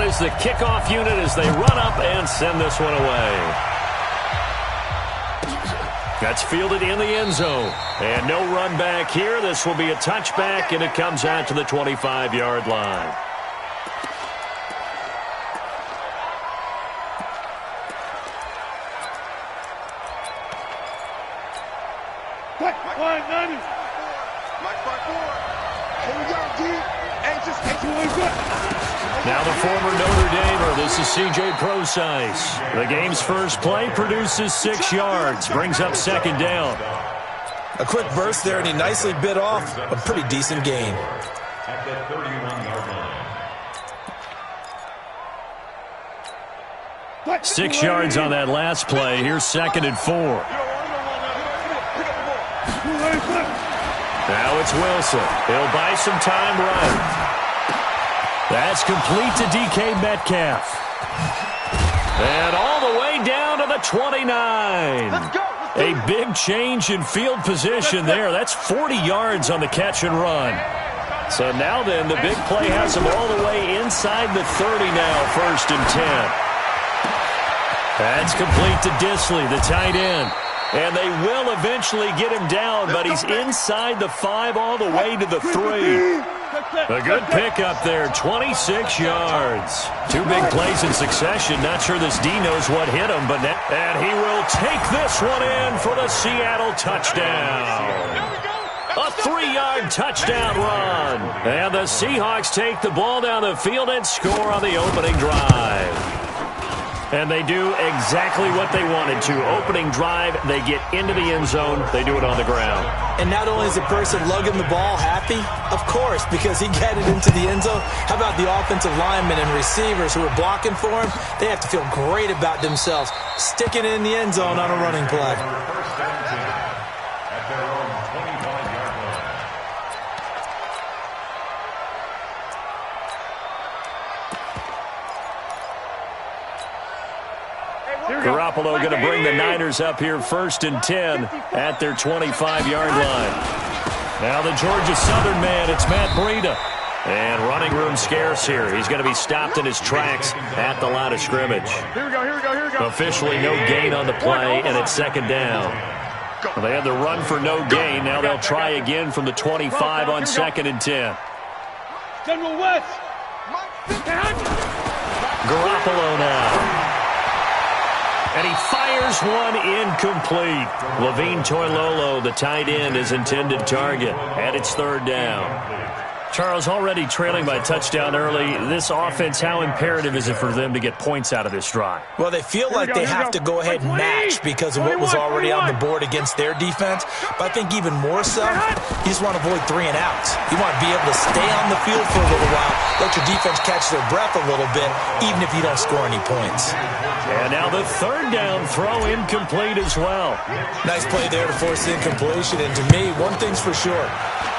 is the kickoff unit as they run up and send this one away. That's fielded in the end zone. And no run back here. This will be a touchback, and it comes out to the 25-yard line. Now the former Notre Damer, this is C.J. Procise. The game's first play produces 6 yards, brings up second down. A quick burst there, and he nicely bit off a pretty decent gain. At the 31-yard line. 6 yards on that last play. Here's 2nd and 4. Now it's Wilson. He'll buy some time right. That's complete to DK Metcalf. And all the way down to the 29. A big change in field position there. That's 40 yards on the catch and run. So now then, the big play has them all the way inside the 30 now, 1st and 10. That's complete to Disley, the tight end. And they will eventually get him down, but he's inside the 5 all the way to the 3. A good pickup there, 26 yards. 2 big plays in succession. Not sure this D knows what hit him, but and he will take this one in for the Seattle touchdown. A 3-yard touchdown run. And the Seahawks take the ball down the field and score on the opening drive. And they do exactly what they wanted to. Opening drive, they get into the end zone. They do it on the ground. And not only is the person lugging the ball happy, of course, because he got it into the end zone. How about the offensive linemen and receivers who are blocking for him? They have to feel great about themselves, sticking it in the end zone on a running play. Garoppolo going to bring the Niners up here 1st and 10 at their 25-yard line. Now the Georgia Southern man, it's Matt Breida. And running room scarce here. He's going to be stopped in his tracks at the line of scrimmage. Here we go. Officially no gain on the play, and it's 2nd down. Well, they had the run for no gain. Now they'll try again from the 25 on 2nd and 10. General West. Garoppolo now. And he fires one incomplete. Levine Toilolo, the tight end, his intended target. And it's 3rd down. Charles, already trailing by a touchdown early. This offense, how imperative is it for them to get points out of this drive? Well, they feel like they have to go ahead and match because of what was already on the board against their defense. But I think even more so, you just want to avoid 3 and outs. You want to be able to stay on the field for a little while, let your defense catch their breath a little bit, even if you don't score any points. And now the 3rd down throw incomplete as well. Nice play there to force the incompletion. And to me, one thing's for sure.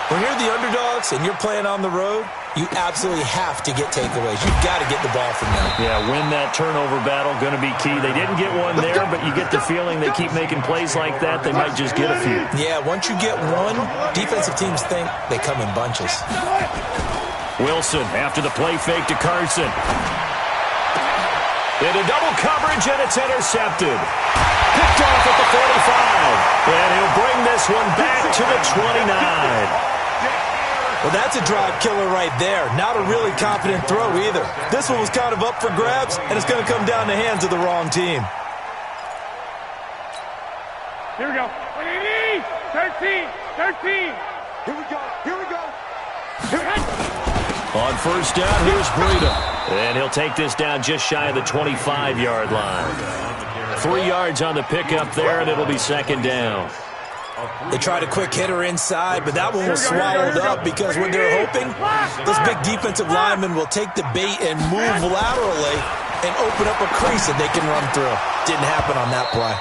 When you're the underdogs and you're playing on the road, you absolutely have to get takeaways. You've got to get the ball from them. Yeah, win that turnover battle, going to be key. They didn't get one there, but you get the feeling they keep making plays like that, they might just get a few. Yeah, once you get one, defensive teams think they come in bunches. Wilson after the play fake to Carson. Into double coverage, and it's intercepted. Picked off at the 45. And he'll bring this one back to the 29. Well, that's a drive killer right there. Not a really confident throw either. This one was kind of up for grabs, and it's going to come down the hands of the wrong team. Here we go. 13. Here we go. On 1st down, here's Breida. And he'll take this down just shy of the 25-yard line. 3 yards on the pickup there, and it'll be 2nd down. They tried a quick hitter inside, but that one was swallowed up because what they're hoping, this big defensive lineman will take the bait and move laterally and open up a crease that they can run through. Didn't happen on that play.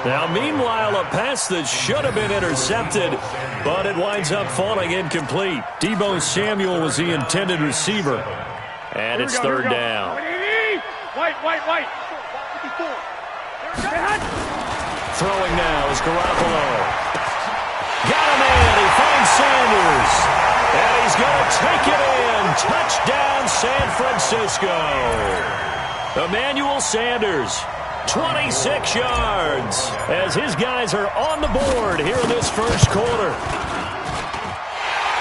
Now, meanwhile, a pass that should have been intercepted, but it winds up falling incomplete. Deebo Samuel was the intended receiver, and it's 3rd down. White. Throwing now is Garoppolo. Got him in. He finds Sanders. And he's going to take it in. Touchdown, San Francisco. Emmanuel Sanders, 26 yards, as his guys are on the board here in this first quarter.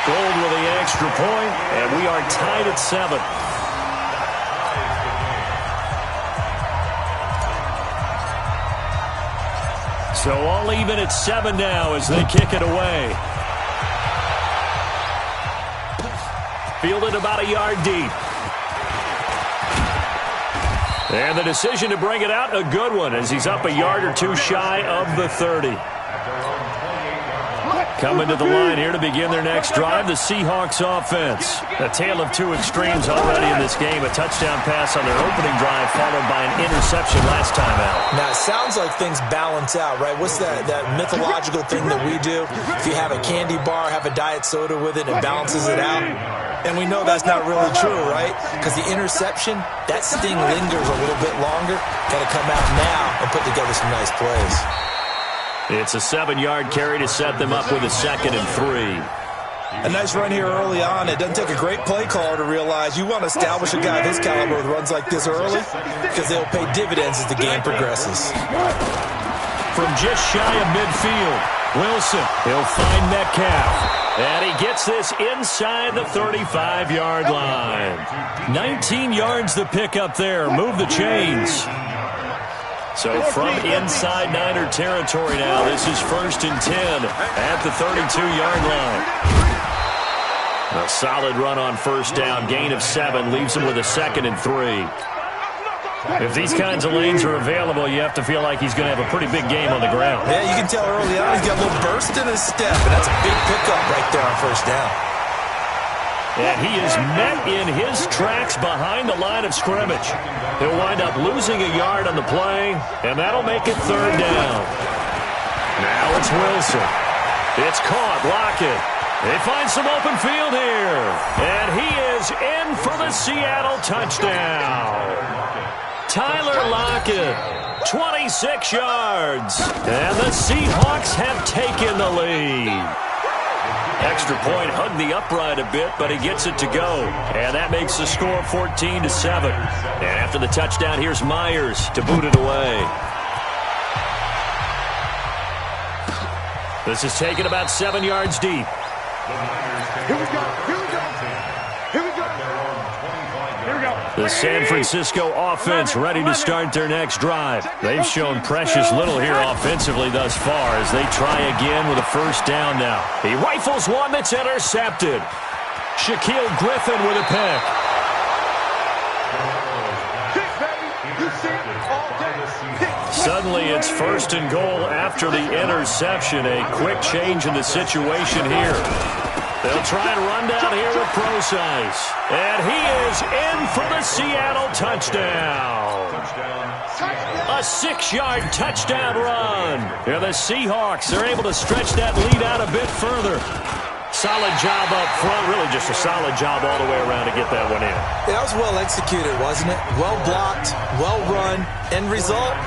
Gold with the extra point, and we are tied at 7. So all even at 7 now as they kick it away. Fielded about a yard deep. And the decision to bring it out, a good one, as he's up a yard or two shy of the 30. Coming to the line here to begin their next drive, the Seahawks offense. A tale of two extremes already in this game. A touchdown pass on their opening drive followed by an interception last time out. Now, it sounds like things balance out, right? What's that mythological thing that we do? If you have a candy bar, have a diet soda with it, it balances it out. And we know that's not really true, right? Because the interception, that sting lingers a little bit longer. Got to come out now and put together some nice plays. It's a 7-yard carry to set them up with a 2nd and 3. A nice run here early on. It doesn't take a great play caller to realize you want to establish a guy of his caliber with runs like this early because they'll pay dividends as the game progresses. From just shy of midfield, Wilson, he'll find Metcalf. And he gets this inside the 35-yard line. 19 yards the pickup there. Move the chains. So from inside Niner territory now, this is 1st and 10 at the 32-yard line. A solid run on first down. Gain of 7 leaves him with a 2nd and 3. If these kinds of lanes are available, you have to feel like he's going to have a pretty big game on the ground. Yeah, you can tell early on he's got a little burst in his step, and that's a big pickup right there on first down. And he is met in his tracks behind the line of scrimmage. He'll wind up losing a yard on the play, and that'll make it 3rd down. Now it's Wilson. It's caught. Lockett. They find some open field here. And he is in for the Seattle touchdown. Tyler Lockett, 26 yards. And the Seahawks have taken the lead. Extra point, hugged the upright a bit, but he gets it to go. And that makes the score 14-7. And after the touchdown, here's Myers to boot it away. This is taken about 7 yards deep. Here we go. Here we go. Here we go. Here we go. The San Francisco offense ready to start their next drive. They've shown precious little here offensively thus far as they try again with a first down now. He rifles one that's intercepted. Shaquille Griffin with a pick. Suddenly it's 1st and goal after the interception. A quick change in the situation here. They'll try and run down here with Procise. And he is in for the Seattle touchdown. A 6-yard touchdown run. And the Seahawks are able to stretch that lead out a bit further. Solid job up front. Really just a solid job all the way around to get that one in. That was well executed, wasn't it? Well blocked, well run. End result,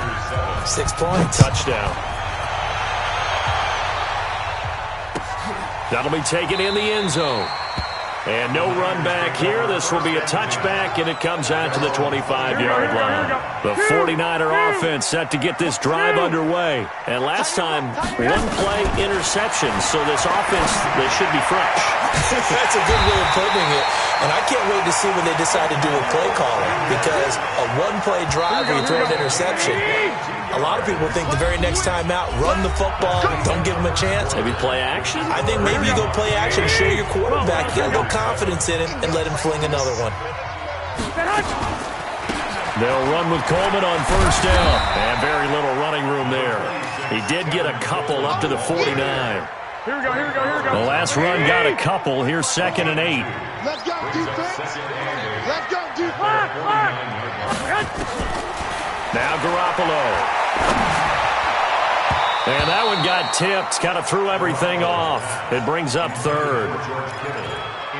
6 points. Touchdown. That'll be taken in the end zone. And no run back here. This will be a touchback, and it comes out to the 25-yard line. The 49er offense set to get this drive underway. And last time, one-play interception, so this offense, they should be fresh. That's a good way of putting it. And I can't wait to see what they decide to do with play calling, because a one-play drive where you throw an interception, a lot of people think the very next time out, run the football, don't give them a chance. Maybe play action? I think maybe you go play action, show your quarterback, get a little confidence in him, and let him fling another one. They'll run with Coleman on first down. And very little running room there. He did get a couple up to the 49. Here we go, here we go, here we go. The last run got a couple. Here's 2nd and 8. Let's go, defense. Let's go, defense. Now Garoppolo. And that one got tipped. Kind of threw everything off. It brings up 3rd.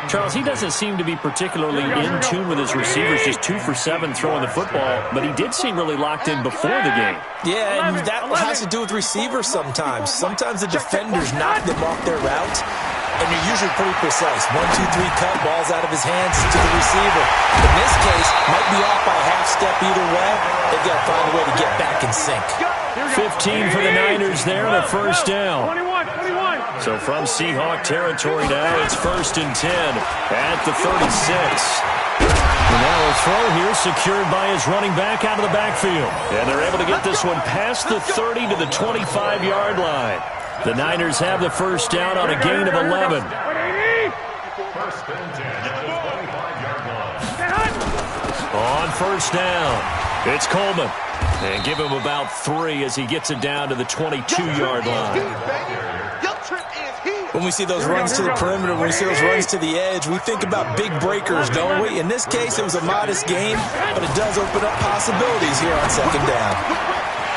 Charles, he doesn't seem to be particularly in tune with his receivers, just 2 for 7 throwing the football, but he did seem really locked in before the game. Yeah, and that has to do with receivers sometimes. Sometimes the defenders knock them off their route, and you're usually pretty precise. 1, 2, 3 cut, balls out of his hands to the receiver. The up either way, they've got to find a way to get back in sync. 15 for the Niners there and a first down. So from Seahawk territory now, it's 1st and 10 at the 36. And now a throw here secured by his running back out of the backfield. And they're able to get this one past the 30 to the 25-yard line. The Niners have the first down on a gain of 11. 1st and 10 at the 25-yard line. On first down, it's Coleman. And give him about 3 as he gets it down to the 22-yard line. When we see those runs to the perimeter, when we see those runs to the edge, we think about big breakers, don't we? In this case, it was a modest gain, but it does open up possibilities here on second down.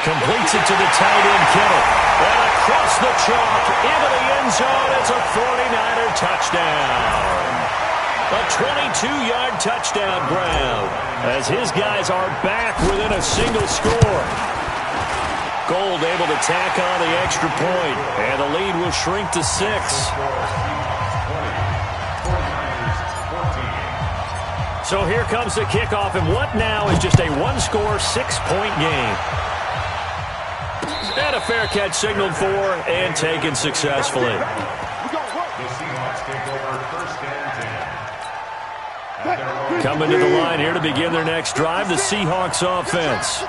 Completes it to the tight end, Kittle. And across the chalk, into the end zone. It's a 49er touchdown. A 22-yard touchdown, Brown, as his guys are back within a single score. Gold able to tack on the extra point, and the lead will shrink to 6. So here comes the kickoff, and what now is just a one-score, 6-point game. And a fair catch signaled for and taken successfully. The Seahawks take over 1st and 10. Coming to the line here to begin their next drive, the Seahawks offense.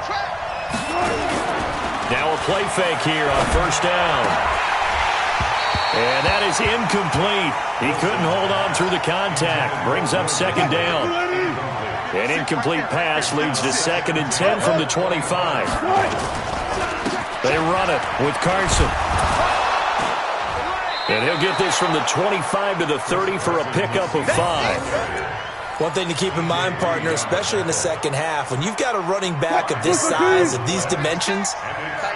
Now a play fake here on first down. And that is incomplete. He couldn't hold on through the contact. Brings up second down. An incomplete pass leads to 2nd and 10 from the 25. They run it with Carson. And he'll get this from the 25 to the 30 for a pickup of 5. One thing to keep in mind, partner, especially in the second half, when you've got a running back of this size, of these dimensions,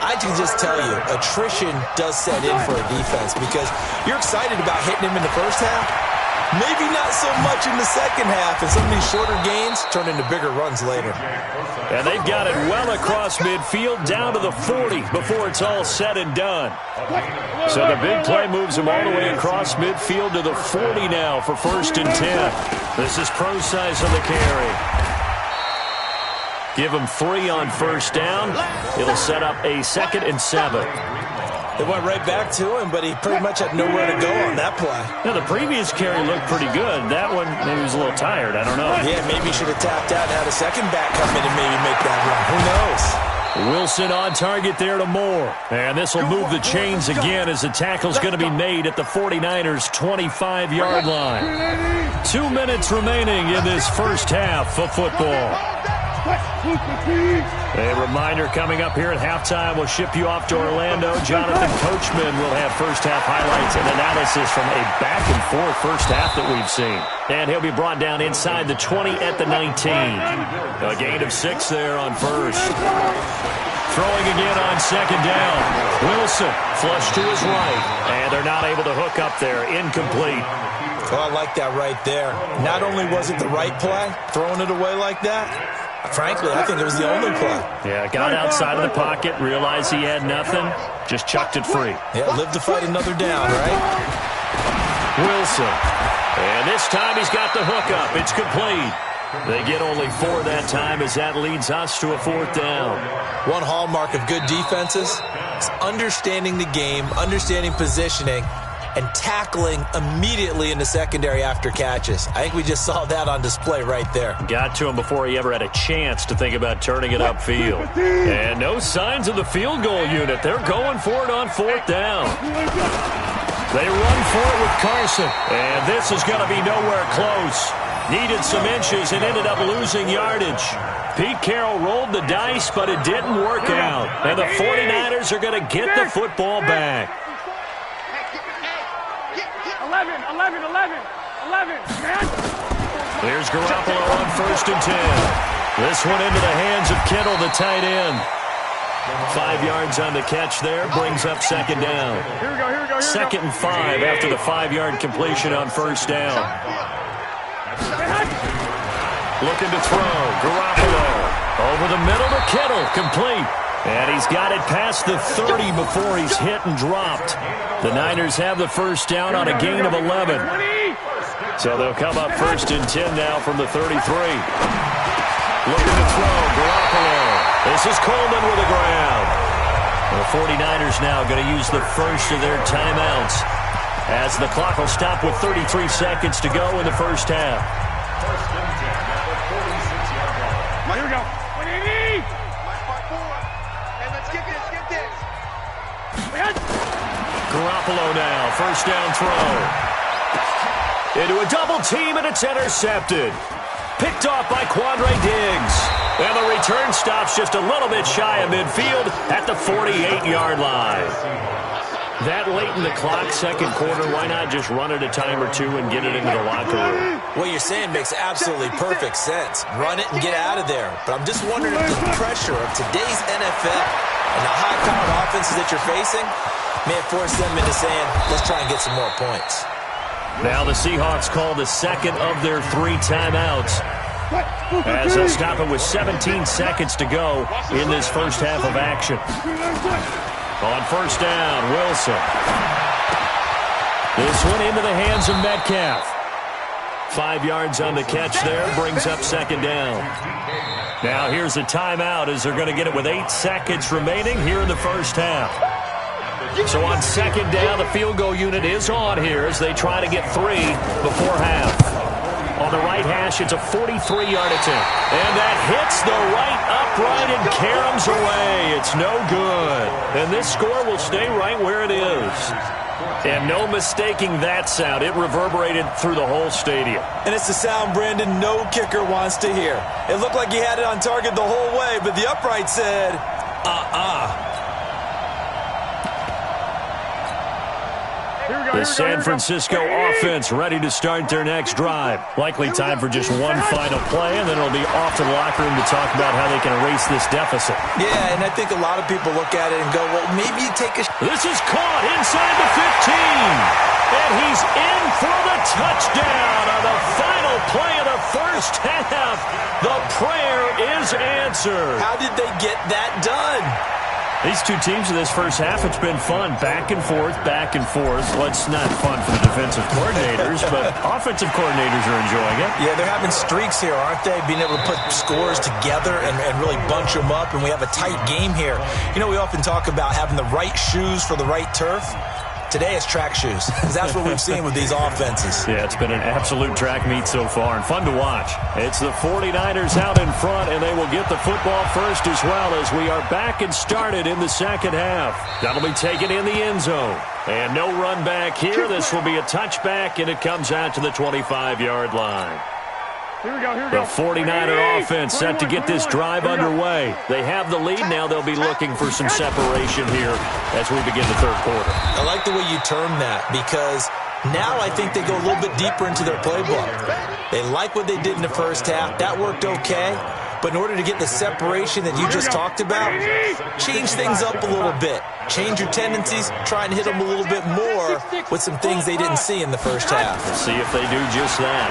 I can just tell you, attrition does set in for a defense because you're excited about hitting him in the first half. Maybe not so much in the second half, and some of these shorter gains turn into bigger runs later. And they've got it well across midfield, down to the 40 before it's all said and done. So the big play moves them all the way across midfield to the 40 now for 1st and 10. This is pro size on the carry. Give him 3 on first down. It'll set up a 2nd and 7. They went right back to him, but he pretty much had nowhere to go on that play. Now, the previous carry looked pretty good. That one, maybe he was a little tired. I don't know. Yeah, maybe he should have tapped out and had a second back come in and maybe make that run. Who knows? Wilson on target there to Moore. And this will move the chains again as the tackle's going to be made at the 49ers' 25-yard line. 2 minutes remaining in this first half of football. A reminder coming up here at halftime, we'll ship you off to Orlando. Jonathan Coachman will have first half highlights and analysis from a back-and-forth first half that we've seen. And he'll be brought down inside the 20 at the 19. A gain of 6 there on first. Throwing again on second down. Wilson flush to his right. And they're not able to hook up there. Incomplete. Well, I like that right there. Not only was it the right play, throwing it away like that, frankly, I think it was the only play. Yeah, got outside of the pocket, realized he had nothing, just chucked it free. Yeah, live to fight another down, right? Wilson. And this time he's got the hook up. It's complete. They get only 4 that time as that leads us to a 4th down. One hallmark of good defenses is understanding the game, understanding positioning, and tackling immediately in the secondary after catches. I think we just saw that on display right there. Got to him before he ever had a chance to think about turning it upfield. And no signs of the field goal unit. They're going for it on 4th down. They run for it with Carson. And this is going to be nowhere close. Needed some inches and ended up losing yardage. Pete Carroll rolled the dice, but it didn't work out. And the 49ers are going to get the football back. 11. Here's Garoppolo on 1st and 10. This one into the hands of Kittle, the tight end. 5 yards on the catch there, brings up second down. Here we go. 2nd and 5 after the 5-yard completion on first down. Looking to throw, Garoppolo. Over the middle to Kittle, complete. And he's got it past the 30 before he's hit and dropped. The Niners have the first down on a gain of 11. So they'll come up 1st and 10 now from the 33. Looking to throw, Garoppolo. This is Coleman with a grab. The 49ers now going to use the first of their timeouts as the clock will stop with 33 seconds to go in the first half. First and 10 at the 46-yard line. Here we go. What do you need? And let's get this. Garoppolo now, first down throw. Into a double team, and it's intercepted. Picked off by Quandre Diggs. And the return stops just a little bit shy of midfield at the 48-yard line. That late in the clock, second quarter, why not just run it a time or two and get it into the locker room? What you're saying makes absolutely perfect sense. Run it and get out of there. But I'm just wondering if the pressure of today's NFL and the high-powered offenses that you're facing may have forced them into saying, let's try and get some more points. Now the Seahawks call the second of their 3 timeouts, as they'll stop it with 17 seconds to go in this first half of action. On first down, Wilson. This one into the hands of Metcalf. 5 yards on the catch there, brings up second down. Now here's a timeout as they're going to get it with 8 seconds remaining here in the first half. So on second down, the field goal unit is on here as they try to get 3 before half. On the right hash, it's a 43-yard attempt. And that hits the right upright and caroms away. It's no good. And this score will stay right where it is. And no mistaking that sound. It reverberated through the whole stadium. And it's the sound, Brandon, no kicker wants to hear. It looked like he had it on target the whole way, but the upright said, The San Francisco offense ready to start their next drive. Likely time for just one final play, and then it'll be off to the locker room to talk about how they can erase this deficit. Yeah, and I think a lot of people look at it and go, well, maybe you take a... This is caught inside the 15. And he's in for the touchdown on the final play of the first half. The prayer is answered. How did they get that done? These two teams in this first half, it's been fun. Back and forth, back and forth. Well, it's not fun for the defensive coordinators, but offensive coordinators are enjoying it. Yeah, they're having streaks here, aren't they? Being able to put scores together and really bunch them up, and we have a tight game here. You know, we often talk about having the right shoes for the right turf. Today it's track shoes, because that's what we've seen with these offenses. Yeah, it's been an absolute track meet so far, and fun to watch. It's the 49ers out in front, and they will get the football first as well as we are back and started in the second half. That'll be taken in the end zone. And no run back here. This will be a touchback, and it comes out to the 25-yard line. Here we go. The 49er offense set to get this drive underway. They have the lead. Now they'll be looking for some separation here as we begin the third quarter. I like the way you term that, because now I think they go a little bit deeper into their playbook. They like what they did in the first half. That worked okay. But in order to get the separation that you just talked about, change things up a little bit. Change your tendencies. Try and hit them a little bit more with some things they didn't see in the first half. Let's see if they do just that.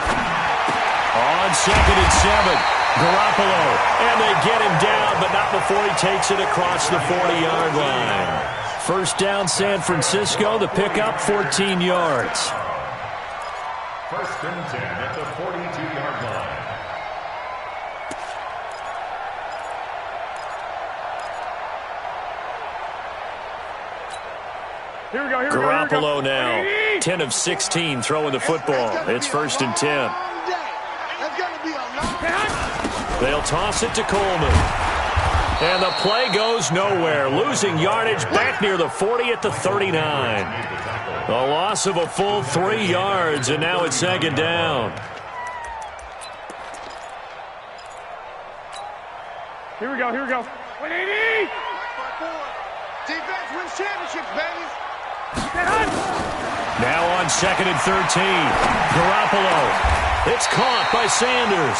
On second and 7, Garoppolo, and they get him down, but not before he takes it across the 40-yard line. First down, San Francisco, the pickup, 14 yards. First and 10 at the 42-yard line. Here we go. Garoppolo now, 10 of 16 throwing the football. It's first and 10. They'll toss it to Coleman. And the play goes nowhere. Losing yardage back near the 40 at the 39. A loss of a full 3 yards, and now it's second down. Here we go. What do you need? Defense wins championships, baby. Now on second and 13. Garoppolo. It's caught by Sanders.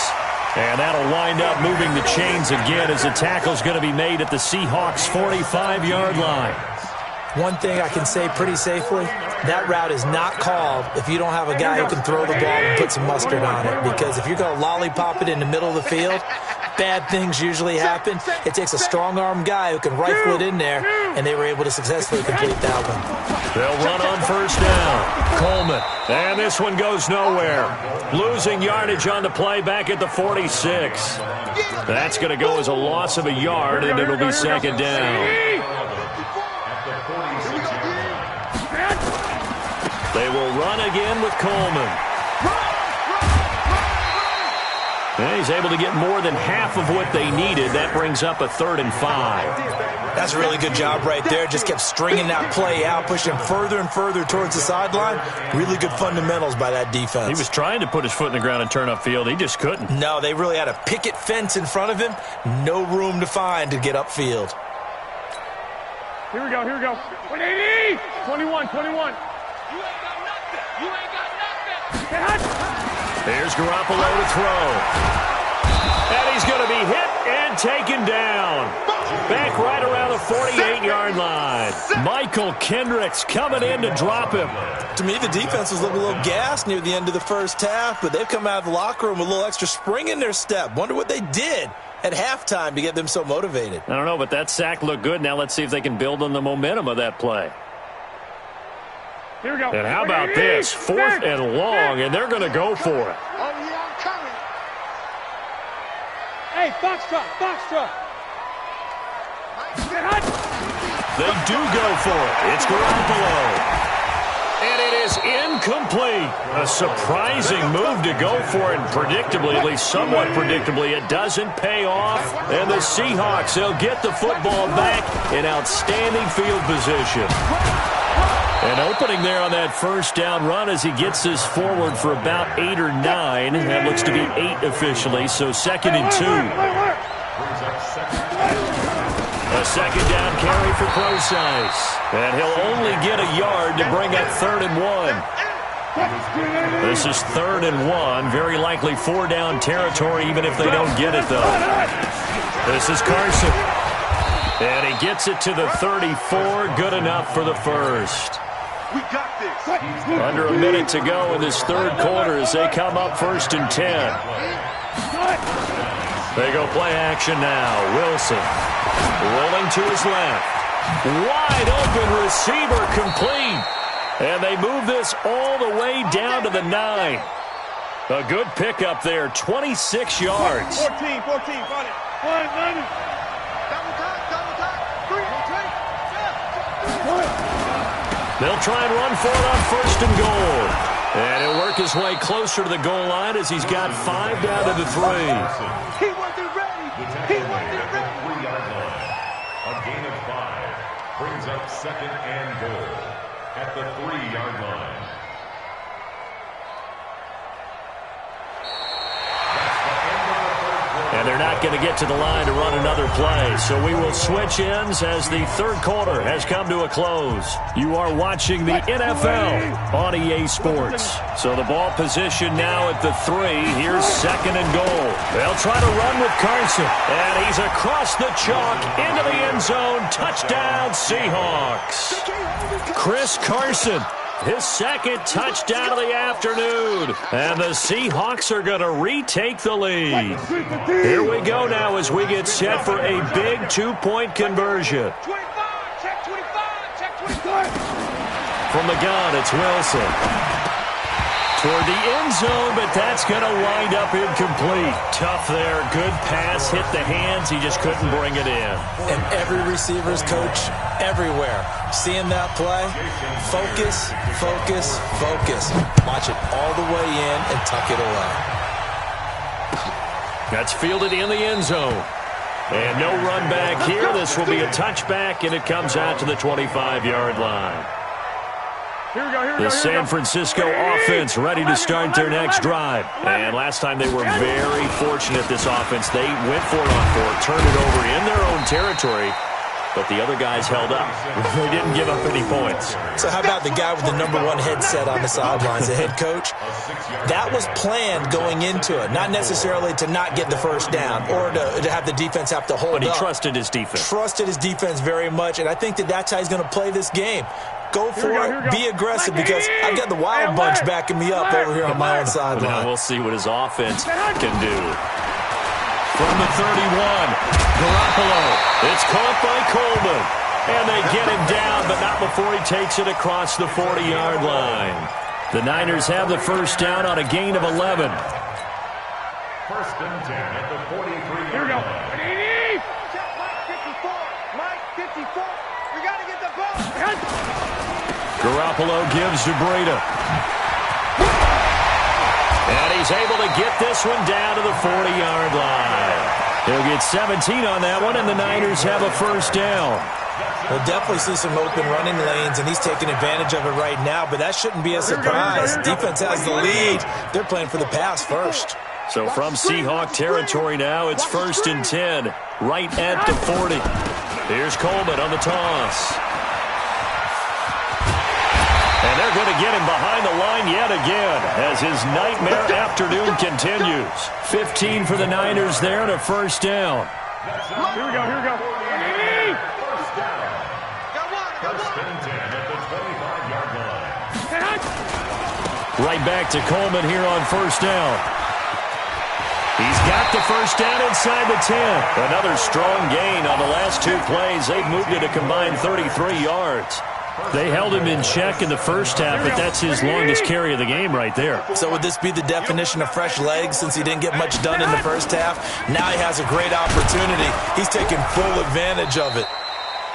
And that'll wind up moving the chains again as the tackle's going to be made at the Seahawks' 45-yard line. One thing I can say pretty safely, that route is not called if you don't have a guy who can throw the ball and put some mustard on it. Because if you're going to lollipop it in the middle of the field, bad things usually happen. It takes a strong-arm guy who can rifle it in there, and they were able to successfully complete that one. They'll run on first down. Coleman. And this one goes nowhere. Losing yardage on the play back at the 46. That's going to go as a loss of a yard, and it'll be second down. They will run again with Coleman. And he's able to get more than half of what they needed. That brings up a 3rd and 5. That's a really good job right there. Just kept stringing that play out, pushing further and further towards the sideline. Really good fundamentals by that defense. He was trying to put his foot in the ground and turn upfield. He just couldn't. No, they really had a picket fence in front of him. No room to find to get upfield. Here we go. 180! 21. You ain't got nothing. Here's Garoppolo to throw. And he's going to be hit and taken down. Back right around the 48-yard line. Michael Kendricks coming in to drop him. To me, the defense was looking a little gassed near the end of the first half, but they've come out of the locker room with a little extra spring in their step. Wonder what they did at halftime to get them so motivated. I don't know, but that sack looked good. Now let's see if they can build on the momentum of that play. Here we go. And how about this? 4th and long, and they're going to go for it. Oh, yeah, I'm coming. Hey, Foxtrot. They do go for it. It's Garoppolo. And it is incomplete. A surprising move to go for it. And predictably, at least somewhat predictably, it doesn't pay off. And the Seahawks, they'll get the football back in outstanding field position. An opening there on that first down run as he gets this forward for about 8 or 9. That looks to be 8 officially, so 2nd and 2. A second down carry for Procise. And he'll only get a yard to bring up 3rd and 1. This is 3rd and 1. Very likely 4-down territory, even if they don't get it, though. This is Carson. And he gets it to the 34. Good enough for the first. We got this. Under a minute to go in this third quarter as they come up 1st and 10. They go play action now. Wilson rolling to his left. Wide open receiver complete. And they move this all the way down to the 9. A good pickup there, 26 yards. 14, got it. 1, 90. Double time. 3, 2. They'll try and run for it on 1st and goal. And he'll work his way closer to the goal line as he's got 5 down to the 3. He wasn't ready. 3-yard line. A gain of 5 brings up 2nd and goal at the 3-yard line. And they're not going to get to the line to run another play. So we will switch ends as the third quarter has come to a close. You are watching the NFL on EA Sports. So the ball position now at the 3. Here's 2nd and goal. They'll try to run with Carson. And he's across the chalk into the end zone. Touchdown, Seahawks. Chris Carson. His 2nd touchdown of the afternoon. And the Seahawks are going to retake the lead. Here we go now as we get set for a big 2-point conversion. 25, check 25. From the gun, it's Wilson. Toward the end zone, but that's going to wind up incomplete. Tough there. Good pass. Hit the hands. He just couldn't bring it in. And every receiver's coach everywhere. Seeing that play, focus. Watch it all the way in and tuck it away. That's fielded in the end zone. And no run back here. This will be a touchback, and it comes out to the 25-yard line. Here we go. The San Francisco offense ready to start their next drive. And last time they were very fortunate, this offense. They went for it on 4, turned it over in their own territory. But the other guys held up. They didn't give up any points. So how about the guy with the number 1 headset on the sidelines, the head coach? That was planned going into it. Not necessarily to not get the first down or to have the defense have to hold up. But he trusted his defense. Trusted his defense very much, and I think that's how he's going to play this game. Go for it, be aggressive, because I've got the Wild Bunch backing me up over here on my own sideline. Now we'll see what his offense can do. from the 31. Garoppolo. It's caught by Coleman. And they get him down, but not before he takes it across the 40-yard line. The Niners have the first down on a gain of 11. First and 10 at the 43-yard line. Mike, 54. We got to get the ball. Garoppolo gives to Breida. And he's able to get this one down to the 40-yard line. He'll get 17 on that one, and the Niners have a first down. We'll definitely see some open running lanes, and he's taking advantage of it right now, but that shouldn't be a surprise. Defense has the lead. They're playing for the pass first. So from Seahawk territory now, it's first and 10, right at the 40. Here's Coleman on the toss. And they're going to get him behind the line yet again as his nightmare afternoon continues. 15 for the Niners there and a first down. Here we go. First down. First and 10 at the 25-yard line. Right back to Coleman here on first down. He's got the first down inside the 10. Another strong gain on the last two plays. They've moved it a combined 33 yards. They held him in check in the first half, but that's his longest carry of the game right there. So would this be the definition of fresh legs since he didn't get much done in the first half? Now he has a great opportunity. He's taking full advantage of it.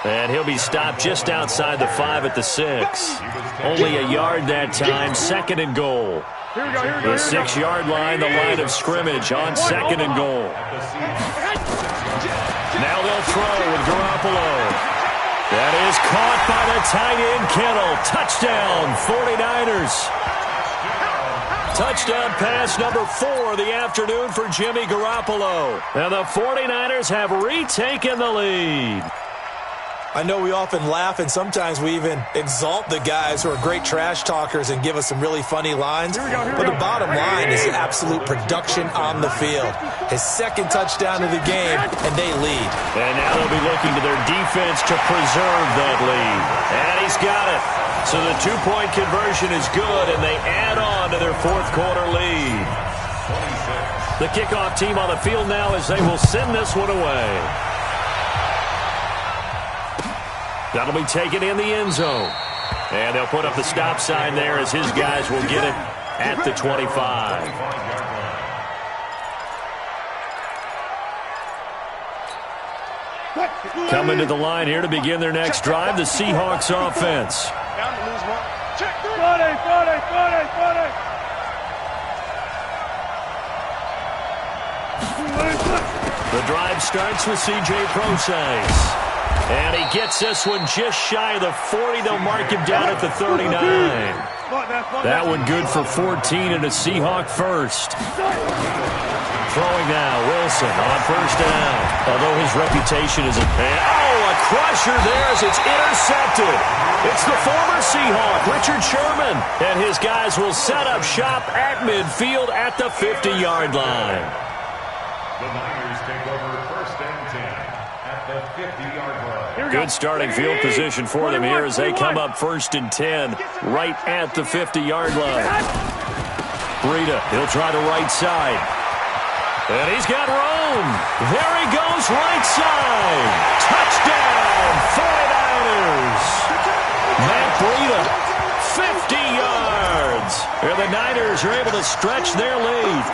And he'll be stopped just outside the 5 at the 6. Only a yard that time, second and goal. The 6-yard line, the line of scrimmage on second and goal. Now they'll throw with Garoppolo. That is caught by the tight end, Kittle. Touchdown, 49ers. Touchdown pass number 4 of the afternoon for Jimmy Garoppolo. And the 49ers have retaken the lead. I know we often laugh and sometimes we even exalt the guys who are great trash talkers and give us some really funny lines. But the bottom line is absolute production on the field. His second touchdown of the game, and they lead. And now they'll be looking to their defense to preserve that lead. And he's got it. So the two-point conversion is good, and they add on to their fourth-quarter lead. The kickoff team on the field now as they will send this one away. That'll be taken in the end zone. And they'll put up the stop sign there as his guys will get it at the 25. Coming to the line here to begin their next drive, the Seahawks offense. The drive starts with C.J. Procise. And he gets this one just shy of the 40. They'll mark him down at the 39. That one good for 14 and a Seahawk first. Throwing now, Wilson on first down. Although his reputation is a crusher there as it's intercepted. It's the former Seahawk, Richard Sherman. And his guys will set up shop at midfield at the 50-yard line. The Niners take over first and 10 at the 50-yard line. Good starting field position for them here as they come up first and 10 right at the 50-yard line. Breida, he'll try the right side. And he's got room. There he goes, right side. Touchdown, 49ers. Matt Breida, 50 yards. And the Niners are able to stretch their lead.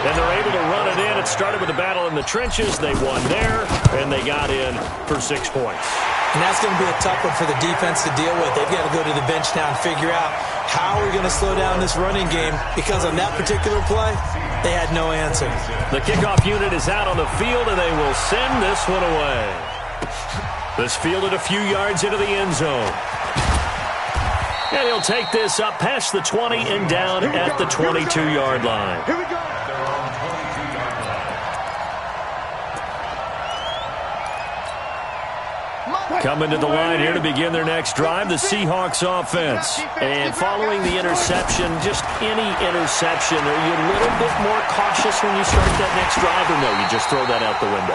And they're able to run it in. It started with a battle in the trenches. They won there, and they got in for 6 points. And that's going to be a tough one for the defense to deal with. They've got to go to the bench now and figure out how we're going to slow down this running game, because on that particular play, they had no answer. The kickoff unit is out on the field, and they will send this one away. This fielded a few yards into the end zone. And he'll take this up past the 20 and down at the 22-yard line. Here we go. Coming to the line here to begin their next drive, the Seahawks offense. And following the interception, just any interception, are you a little bit more cautious when you start that next drive, or no, you just throw that out the window?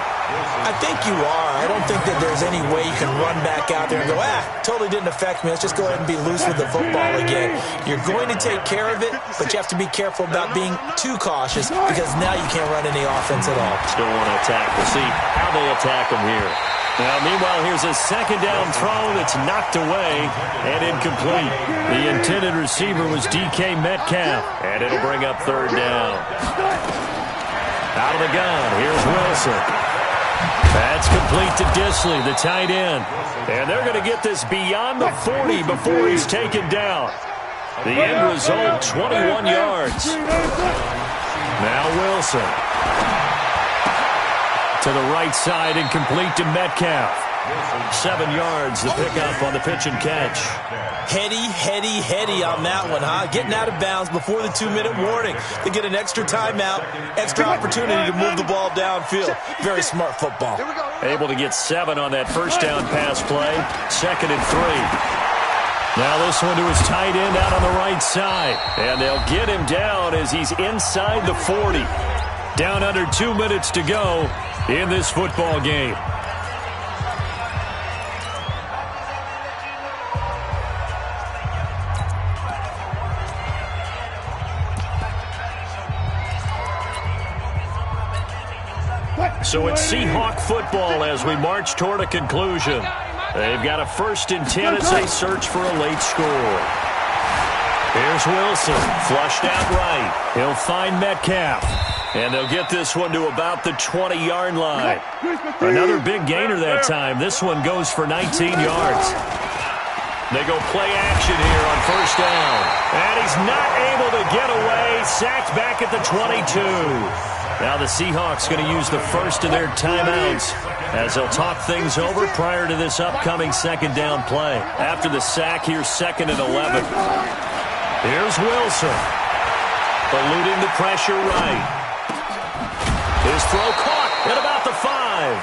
I think you are. I don't think that there's any way you can run back out there and go, totally didn't affect me. Let's just go ahead and be loose with the football again. You're going to take care of it, but you have to be careful about being too cautious because now you can't run any offense at all. Still want to attack. We'll see how they attack them here. Now, meanwhile, here's a second down throw that's knocked away and incomplete. The intended receiver was DK Metcalf, and it'll bring up third down. Out of the gun, here's Wilson. That's complete to Disley, the tight end. And they're going to get this beyond the 40 before he's taken down. The end result, 21 yards. Now Wilson. To the right side and complete to Metcalf. 7 yards, the pickup on the pitch and catch. Heady on that one, huh? Getting out of bounds before the 2-minute warning. They get an extra timeout, extra opportunity to move the ball downfield. Very smart football. Able to get 7 on that first down pass play. 2nd and 3. Now this one to his tight end out on the right side. And they'll get him down as he's inside the 40. Down under 2 minutes to go in this football game. So it's Seahawk football as we march toward a conclusion. They've got a 1st and 10 as they search for a late score. Here's Wilson, flushed out right. He'll find Metcalf. And they'll get this one to about the 20-yard line. Another big gainer that time. This one goes for 19 yards. They go play action here on 1st down. And he's not able to get away. Sacked back at the 22. Now the Seahawks going to use the first of their timeouts as they'll talk things over prior to this upcoming 2nd down play. After the sack, here's 2nd and 11. Here's Wilson. Eluding the pressure right. His throw caught at about the 5.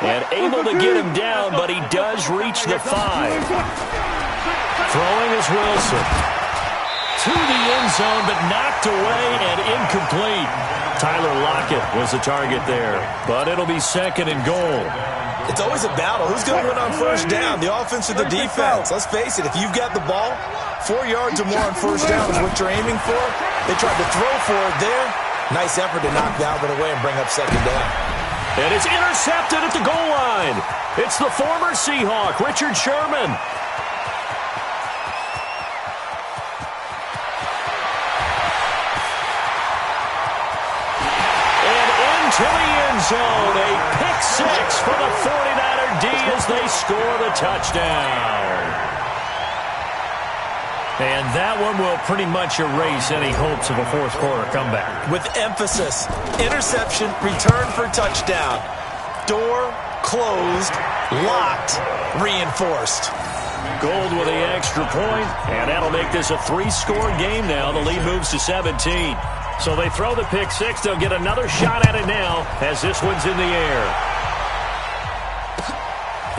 And able to get him down, but he does reach the 5. Throwing is Wilson. To the end zone, but knocked away and incomplete. Tyler Lockett was the target there, but it'll be 2nd and goal. It's always a battle. Who's going to win on 1st down, the offense or the defense? Let's face it, if you've got the ball, 4 yards or more on 1st down is what you're aiming for. They tried to throw for it there. Nice effort to knock that one away and bring up 2nd down. And it's intercepted at the goal line. It's the former Seahawk, Richard Sherman. And into the end zone, a pick 6 for the 49er D as they score the touchdown. And that one will pretty much erase any hopes of a 4th quarter comeback. With emphasis, interception, return for touchdown. Door closed, locked, reinforced. Gold with the extra point, and that'll make this a 3-score game now. The lead moves to 17. So they throw the pick 6. They'll get another shot at it now as this one's in the air.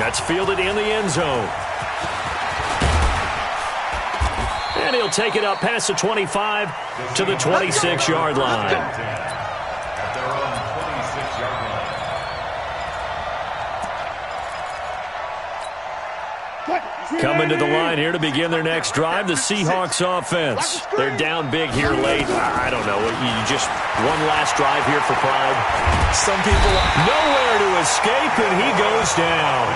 That's fielded in the end zone. And he'll take it up past the 25 to the 26-yard line. At their own 26-yard line. Coming to the line here to begin their next drive, the Seahawks offense. They're down big here late. I don't know. You just one last drive here for pride. Some people nowhere to escape, and he goes down.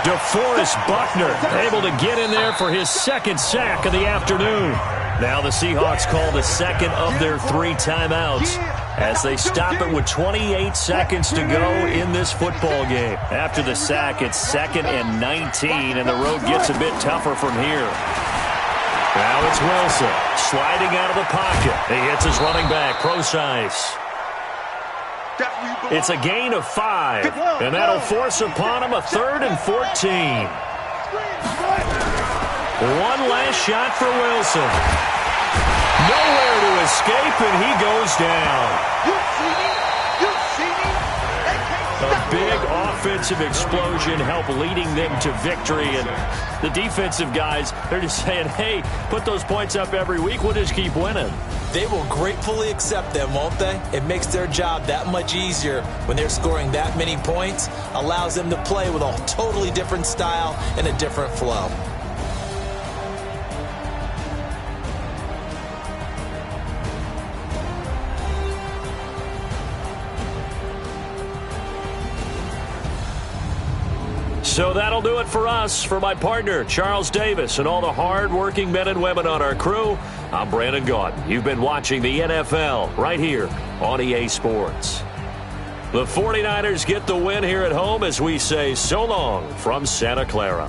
DeForest Buckner able to get in there for his 2nd sack of the afternoon. Now the Seahawks call the 2nd of their 3 timeouts as they stop it with 28 seconds to go in this football game. After the sack, it's 2nd and 19, and the road gets a bit tougher from here. Now it's Wilson sliding out of the pocket. He hits his running back, Procise. It's a gain of 5, and that'll force upon him a 3rd and 14. One last shot for Wilson. Nowhere to escape, and he goes down. A big offensive explosion help leading them to victory. And the defensive guys, they're just saying, hey, put those points up every week. We'll just keep winning. They will gratefully accept them, won't they? It makes their job that much easier when they're scoring that many points. Allows them to play with a totally different style and a different flow. So that'll do it for us. For my partner, Charles Davis, and all the hard-working men and women on our crew, I'm Brandon Gaudin. You've been watching the NFL right here on EA Sports. The 49ers get the win here at home as we say so long from Santa Clara.